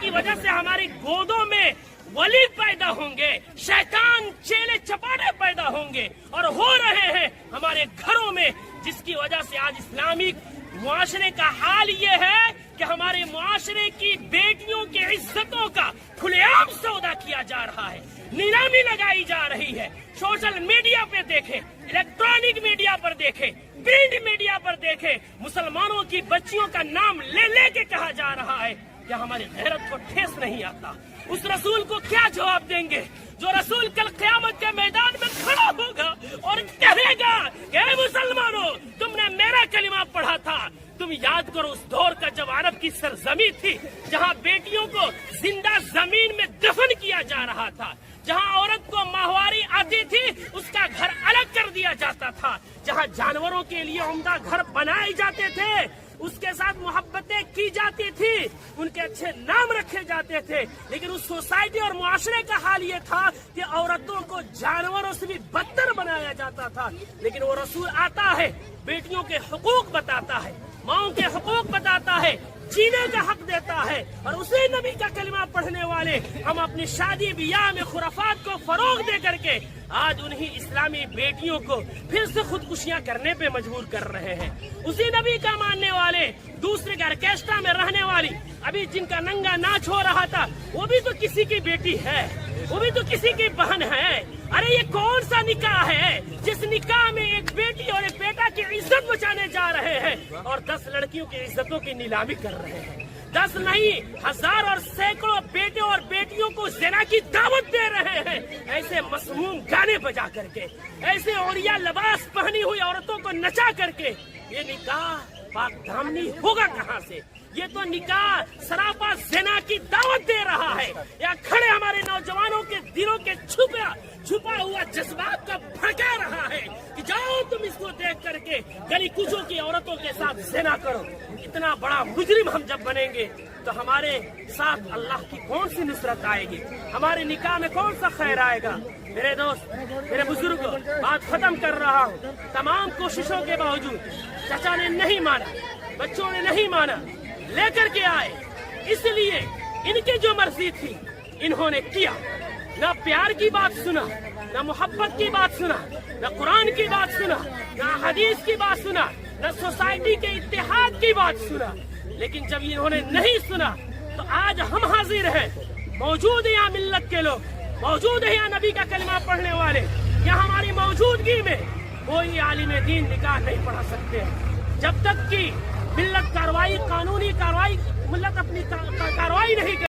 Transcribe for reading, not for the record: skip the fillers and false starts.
کی وجہ سے ہماری گودوں میں ولی پیدا ہوں گے، شیطان چیلے چپاٹے پیدا ہوں گے اور ہو رہے ہیں ہمارے گھروں میں، جس کی وجہ سے آج اسلامی معاشرے کا حال یہ ہے کہ ہمارے معاشرے کی بیٹیوں کی عزتوں کا کھلے عام سودا کیا جا رہا ہے، نیلامی لگائی جا رہی ہے۔ سوشل میڈیا پہ دیکھیں، الیکٹرانک میڈیا پر دیکھیں، پرنٹ میڈیا پر دیکھیں، مسلمانوں کی بچیوں کا نام لے لے کے کہا جا رہا ہے کہ ہماری غیرت کو ٹھیس نہیں آتا۔ اس رسول کو کیا جواب دیں گے جو رسول کل قیامت کے میدان میں کھڑا ہوگا اور کہے گا کہ اے مسلمانوں، تم نے میرا کلمہ پڑھا تھا۔ تم یاد کرو اس دور کا جب عرب کی سرزمین تھی، جہاں بیٹیوں کو زندہ زمین میں دفن کیا جا رہا تھا، جہاں عورت کو ماہواری آتی تھی اس کا گھر الگ کر دیا جاتا تھا، جہاں جانوروں کے لیے عمدہ گھر بنائے جاتے تھے، اس کے ساتھ محبتیں کی جاتی تھی، ان کے اچھے نام رکھے جاتے تھے، لیکن اس سوسائٹی اور معاشرے کا حال یہ تھا کہ عورتوں کو جانوروں سے بھی بدتر بنایا جاتا تھا۔ لیکن وہ رسول آتا ہے، بیٹیوں کے حقوق بتاتا ہے، ماؤں کے حقوق بتاتا ہے، جینے کا حق دیتا ہے، اور اسی نبی کا کلمہ پڑھنے والے ہم اپنی شادی بیاہ میں خرافات کو فروغ دے کر کے آج انہی اسلامی بیٹیوں کو پھر سے خودکشیاں کرنے پہ مجبور کر رہے ہیں۔ اسی نبی کا ماننے والے دوسرے کے آرکیسٹرا میں رہنے والی ابھی جن کا ننگا ناچ ہو رہا تھا، وہ بھی تو کسی کی بیٹی ہے، وہ بھی تو کسی کی بہن ہے۔ ارے یہ کون سا نکاح ہے جس نکاح میں ایک بیٹی اور ایک بیٹا کی عزت بچانے جا رہے ہیں اور 10 لڑکیوں کی عزتوں کی نیلامی کر رہے ہیں؟ 10 نہیں، 1000 اور سینکڑوں بیٹے اور بیٹیوں کو زنا کی دعوت دے رہے ہیں، ایسے مسموم گانے بجا کر کے، ایسے عوریہ لباس پہنی ہوئی عورتوں کو نچا کر کے۔ یہ نکاح پاک دامنی ہوگا کہاں سے؟ یہ تو نکاح سراپا زنا کی دعوت دے رہا ہے۔ یا کھڑے ہمارے نوجوانوں کے دلوں کے چھپا ہوا جذبات کا بھڑکا رہا ہے کہ جاؤ تم اس کو دیکھ کر کے گلی کوچوں کی عورتوں کے ساتھ زنا کرو۔ اتنا بڑا مجرم ہم جب بنیں گے تو ہمارے ساتھ اللہ کی کون سی نصرت آئے گی؟ ہمارے نکاح میں کون سا خیر آئے گا؟ میرے دوست، میرے بزرگوں، بات ختم کر رہا ہوں۔ تمام کوششوں کے باوجود چچا نے نہیں مانا، بچوں نے نہیں مانا، لے کر کے آئے، اس لیے ان کی جو مرضی تھی انہوں نے کیا۔ نہ پیار کی بات سنا، نہ محبت کی بات سنا، نہ قرآن کی بات سنا، نہ حدیث کی بات سنا، نہ سوسائٹی کے اتحاد کی بات سنا۔ لیکن جب انہوں نے نہیں سنا تو آج ہم حاضر ہیں، موجود ہیں یہاں ملت کے لوگ، موجود ہیں یہاں نبی کا کلمہ پڑھنے والے۔ یہاں ہماری موجودگی میں کوئی عالم دین نکاح نہیں پڑھا سکتے جب تک کہ ملت کاروائی، قانونی کاروائی، ملت اپنی کاروائی نہیں